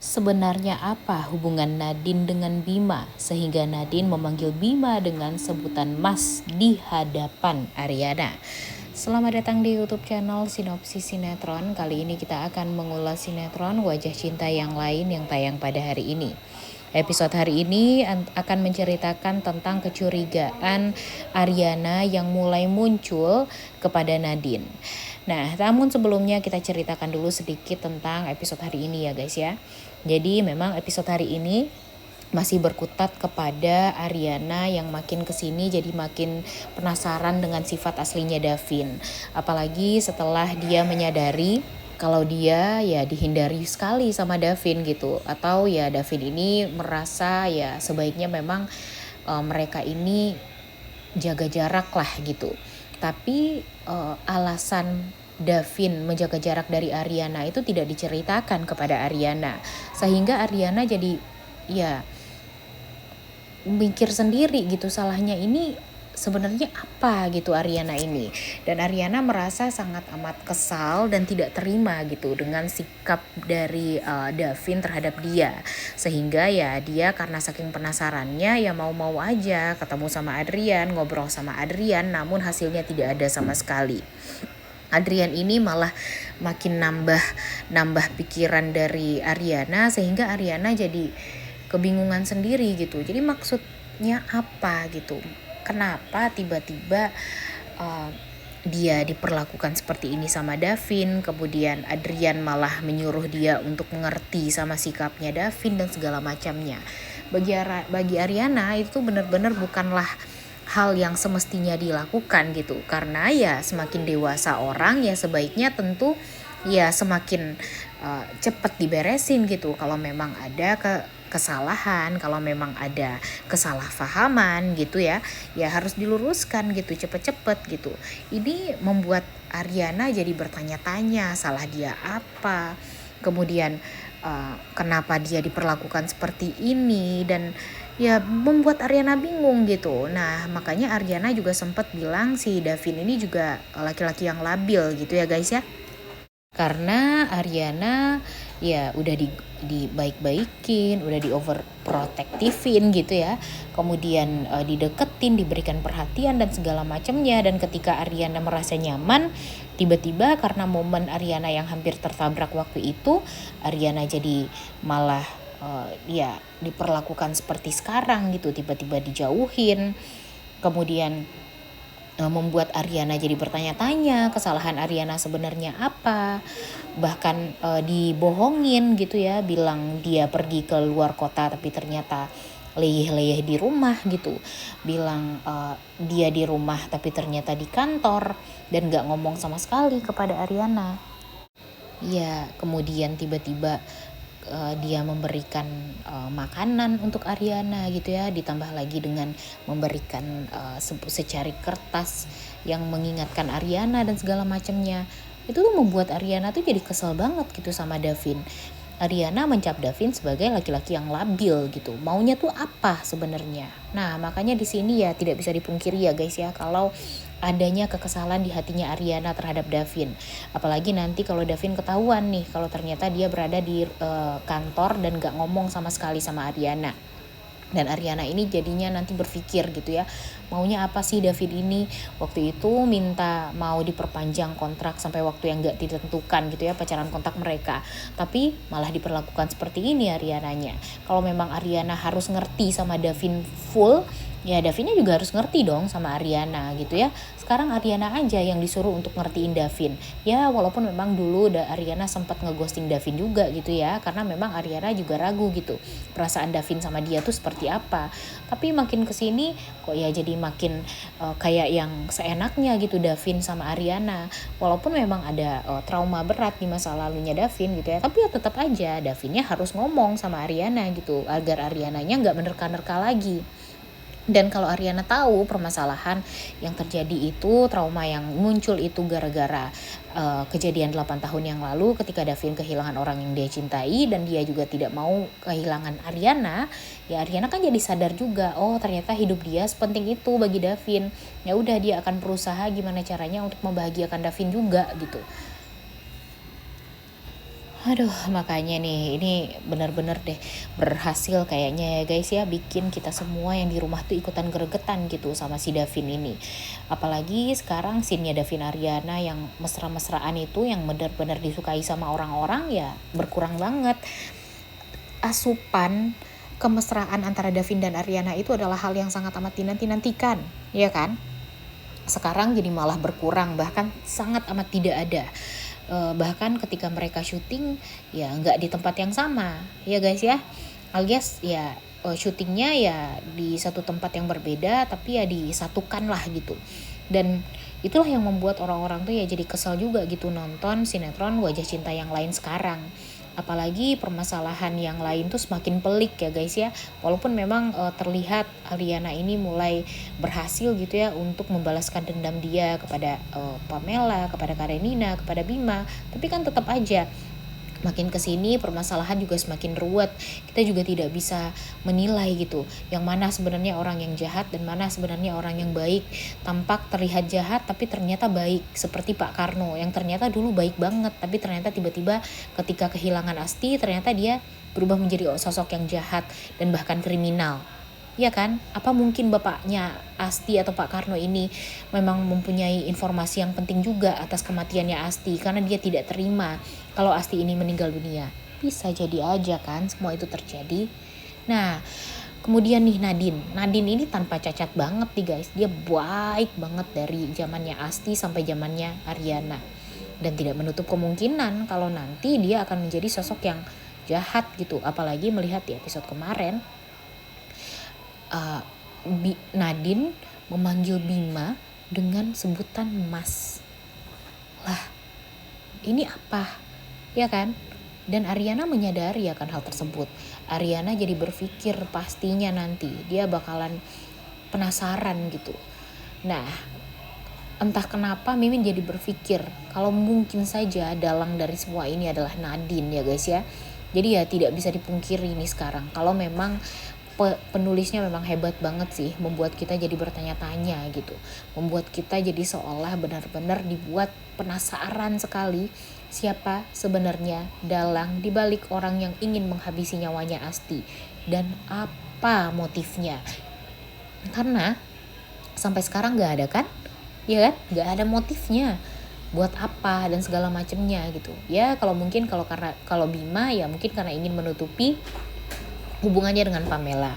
Sebenarnya apa hubungan Nadine dengan Bima sehingga Nadine memanggil Bima dengan sebutan Mas di hadapan Ariana? Selamat datang di YouTube channel Sinopsis Sinetron. Kali ini kita akan mengulas sinetron Wajah Cinta yang lain yang tayang pada hari ini. Episode hari ini akan menceritakan tentang kecurigaan Ariana yang mulai muncul kepada Nadine. Nah, namun sebelumnya kita ceritakan dulu sedikit tentang episode hari ini ya guys ya. Jadi memang episode hari ini masih berkutat kepada Ariana yang makin kesini jadi makin penasaran dengan sifat aslinya Davin. Apalagi setelah dia menyadari kalau dia ya dihindari sekali sama Davin gitu. Atau ya Davin ini merasa ya sebaiknya memang mereka ini jaga jarak lah gitu. Tapi alasan Davin menjaga jarak dari Ariana itu tidak diceritakan kepada Ariana. Sehingga Ariana jadi ya mikir sendiri gitu, salahnya ini sebenarnya apa gitu Ariana ini. Dan Ariana merasa sangat amat kesal dan tidak terima gitu dengan sikap dari Davin terhadap dia. Sehingga ya dia karena saking penasarannya ya mau-mau aja ketemu sama Adrian, ngobrol sama Adrian, namun hasilnya tidak ada sama sekali. Adrian ini malah makin nambah pikiran dari Ariana sehingga Ariana jadi kebingungan sendiri gitu. Jadi maksudnya apa gitu? Kenapa tiba-tiba dia diperlakukan seperti ini sama Davin, kemudian Adrian malah menyuruh dia untuk mengerti sama sikapnya Davin dan segala macamnya. Bagi Ariana itu benar-benar bukanlah hal yang semestinya dilakukan gitu, karena ya semakin dewasa orang ya sebaiknya tentu ya semakin cepat diberesin gitu. Kalau memang ada kesalahan, kalau memang ada kesalahpahaman gitu ya harus diluruskan gitu cepet-cepet gitu. Ini membuat Ariana jadi bertanya-tanya salah dia apa, kemudian kenapa dia diperlakukan seperti ini, dan ya membuat Ariana bingung gitu. Nah makanya Ariana juga sempat bilang si Davin ini juga laki-laki yang labil gitu ya guys ya. Karena Ariana ya udah di baik-baikin, udah di overprotektifin gitu ya. Kemudian dideketin, diberikan perhatian dan segala macamnya. Dan ketika Ariana merasa nyaman, tiba-tiba karena momen Ariana yang hampir tertabrak waktu itu, Ariana jadi malah ya diperlakukan seperti sekarang gitu, tiba-tiba dijauhin. Kemudian membuat Ariana jadi bertanya-tanya kesalahan Ariana sebenarnya apa. Bahkan dibohongin gitu ya, bilang dia pergi ke luar kota tapi ternyata leyeh-leyeh di rumah gitu. Bilang dia di rumah tapi ternyata di kantor, dan gak ngomong sama sekali kepada Ariana. Ya kemudian tiba-tiba dia memberikan makanan untuk Ariana gitu ya, ditambah lagi dengan memberikan secari kertas yang mengingatkan Ariana dan segala macamnya. Itu tuh membuat Ariana tuh jadi kesel banget gitu sama Davin. Ariana mencap Davin sebagai laki-laki yang labil gitu. Maunya tuh apa sebenarnya? Nah, makanya di sini ya tidak bisa dipungkiri ya guys ya, kalau adanya kekesalan di hatinya Ariana terhadap Davin. Apalagi nanti kalau Davin ketahuan nih kalau ternyata dia berada di kantor dan gak ngomong sama sekali sama Ariana. Dan Ariana ini jadinya nanti berpikir gitu ya, maunya apa sih Davin ini. Waktu itu minta mau diperpanjang kontrak sampai waktu yang gak ditentukan gitu ya, pacaran kontak mereka. Tapi malah diperlakukan seperti ini Ariananya. Kalau memang Ariana harus ngerti sama Davin full, ya Davinnya juga harus ngerti dong sama Ariana gitu ya. Sekarang Ariana aja yang disuruh untuk ngertiin Davin. Ya walaupun memang dulu Ariana sempat ngeghosting Davin juga gitu ya, karena memang Ariana juga ragu gitu perasaan Davin sama dia tuh seperti apa. Tapi makin kesini kok ya jadi makin kayak yang seenaknya gitu Davin sama Ariana. Walaupun memang ada trauma berat di masa lalunya Davin gitu ya, tapi ya tetap aja Davinnya harus ngomong sama Ariana gitu agar Ariananya nggak menerka-nerka lagi. Dan kalau Ariana tahu permasalahan yang terjadi itu, trauma yang muncul itu gara-gara kejadian 8 tahun yang lalu ketika Davin kehilangan orang yang dia cintai dan dia juga tidak mau kehilangan Ariana, ya Ariana kan jadi sadar juga, oh ternyata hidup dia sepenting itu bagi Davin. Ya udah dia akan berusaha gimana caranya untuk membahagiakan Davin juga gitu. Aduh, makanya nih, ini bener-bener deh berhasil kayaknya ya guys ya, bikin kita semua yang di rumah tuh ikutan gregetan gitu sama si Davin ini. Apalagi sekarang scene-nya Davin Ariana yang mesra-mesraan itu, yang bener-bener disukai sama orang-orang ya berkurang banget. Asupan kemesraan antara Davin dan Ariana itu adalah hal yang sangat amat dinanti-nantikan, ya kan? Sekarang jadi malah berkurang, bahkan sangat amat tidak ada. Bahkan ketika mereka syuting ya nggak di tempat yang sama ya guys ya, alias ya syutingnya ya di satu tempat yang berbeda tapi ya disatukan lah gitu. Dan itulah yang membuat orang-orang tuh ya jadi kesel juga gitu nonton sinetron Wajah Cinta yang lain sekarang. Apalagi permasalahan yang lain tuh semakin pelik ya guys ya. Walaupun memang terlihat Ariana ini mulai berhasil gitu ya untuk membalaskan dendam dia kepada Pamela, kepada Karenina, kepada Bima. Tapi kan tetap aja makin kesini permasalahan juga semakin ruwet. Kita juga tidak bisa menilai gitu yang mana sebenarnya orang yang jahat dan mana sebenarnya orang yang baik. Tampak terlihat jahat tapi ternyata baik, seperti Pak Karno yang ternyata dulu baik banget tapi ternyata tiba-tiba ketika kehilangan Asti ternyata dia berubah menjadi sosok yang jahat dan bahkan kriminal. Iya kan? Apa mungkin bapaknya Asti atau Pak Karno ini memang mempunyai informasi yang penting juga atas kematiannya Asti karena dia tidak terima kalau Asti ini meninggal dunia. Bisa jadi aja kan semua itu terjadi. Nah, kemudian nih Nadine. Nadine ini tanpa cacat banget nih guys. Dia baik banget dari zamannya Asti sampai zamannya Ariana. Dan tidak menutup kemungkinan kalau nanti dia akan menjadi sosok yang jahat gitu. Apalagi melihat di episode kemarin uh, Nadine memanggil Bima dengan sebutan Mas. Lah, ini apa? Ya kan? Dan Ariana menyadari akan hal tersebut. Ariana jadi berpikir pastinya nanti dia bakalan penasaran gitu. Nah, entah kenapa Mimin jadi berpikir kalau mungkin saja dalang dari semua ini adalah Nadine ya guys ya. Jadi ya tidak bisa dipungkiri nih sekarang kalau memang penulisnya memang hebat banget sih, membuat kita jadi bertanya-tanya gitu, membuat kita jadi seolah benar-benar dibuat penasaran sekali siapa sebenarnya dalang dibalik orang yang ingin menghabisi nyawanya Asti dan apa motifnya. Karena sampai sekarang nggak ada kan, ya kan, nggak ada motifnya buat apa dan segala macemnya gitu ya. Kalau mungkin kalau Bima ya mungkin karena ingin menutupi hubungannya dengan Pamela.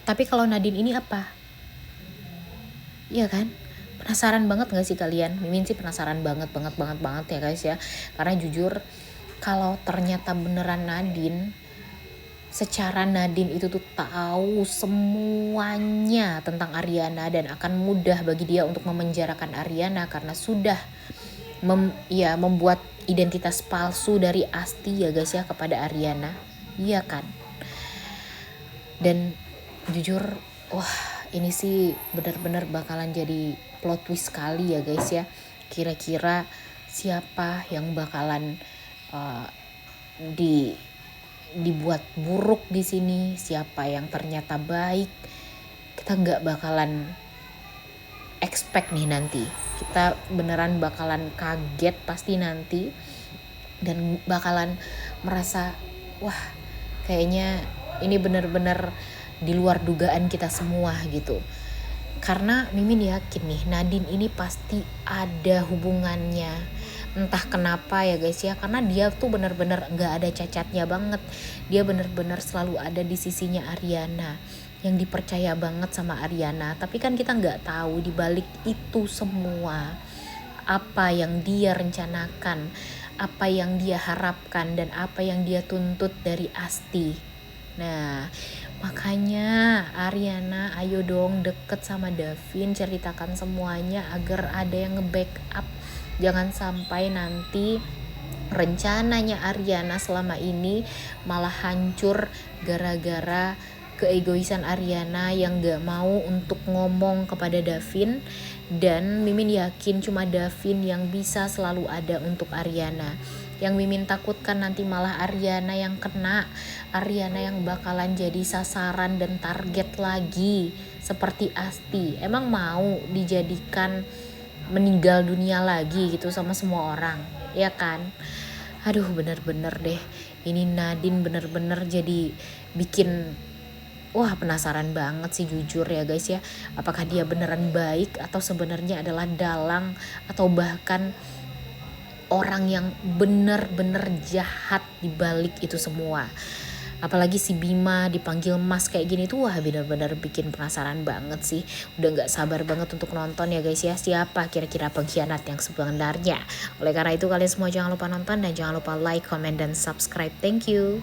Tapi kalau Nadine ini apa? Iya kan? Penasaran banget gak sih kalian? Mimin sih penasaran banget ya guys ya. Karena jujur kalau ternyata beneran Nadine, secara Nadine itu tuh tahu semuanya tentang Ariana dan akan mudah bagi dia untuk memenjarakan Ariana karena sudah membuat identitas palsu dari Asti ya guys ya kepada Ariana. Iya kan? Dan jujur wah ini sih benar-benar bakalan jadi plot twist sekali ya guys ya. Kira-kira siapa yang bakalan uh, dibuat buruk di sini, siapa yang ternyata baik. Kita nggak bakalan expect nih nanti. Kita beneran bakalan kaget pasti nanti dan bakalan merasa wah kayaknya ini bener-bener di luar dugaan kita semua gitu. Karena Mimin yakin nih Nadine ini pasti ada hubungannya. Entah kenapa ya guys ya, karena dia tuh bener-bener gak ada cacatnya banget. Dia bener-bener selalu ada di sisinya Ariana, yang dipercaya banget sama Ariana. Tapi kan kita gak tahu dibalik itu semua apa yang dia rencanakan, apa yang dia harapkan, dan apa yang dia tuntut dari Asti. Nah, makanya Ariana ayo dong deket sama Davin, ceritakan semuanya agar ada yang nge-backup. Jangan sampai nanti rencananya Ariana selama ini malah hancur gara-gara keegoisan Ariana yang gak mau untuk ngomong kepada Davin. Dan Mimin yakin cuma Davin yang bisa selalu ada untuk Ariana. Yang Mimin takutkan nanti malah Ariana yang kena, Ariana yang bakalan jadi sasaran dan target lagi seperti Asti. Emang mau dijadikan meninggal dunia lagi gitu sama semua orang, ya kan? Aduh bener-bener deh, ini Nadine bener-bener jadi bikin wah penasaran banget sih jujur ya guys ya. Apakah dia beneran baik atau sebenarnya adalah dalang atau bahkan orang yang bener-bener jahat di balik itu semua. Apalagi si Bima dipanggil Mas kayak gini tuh wah bener-bener bikin penasaran banget sih. Udah gak sabar banget untuk nonton ya guys ya. Siapa kira-kira pengkhianat yang sebenarnya. Oleh karena itu kalian semua jangan lupa nonton dan jangan lupa like, comment, dan subscribe. Thank you.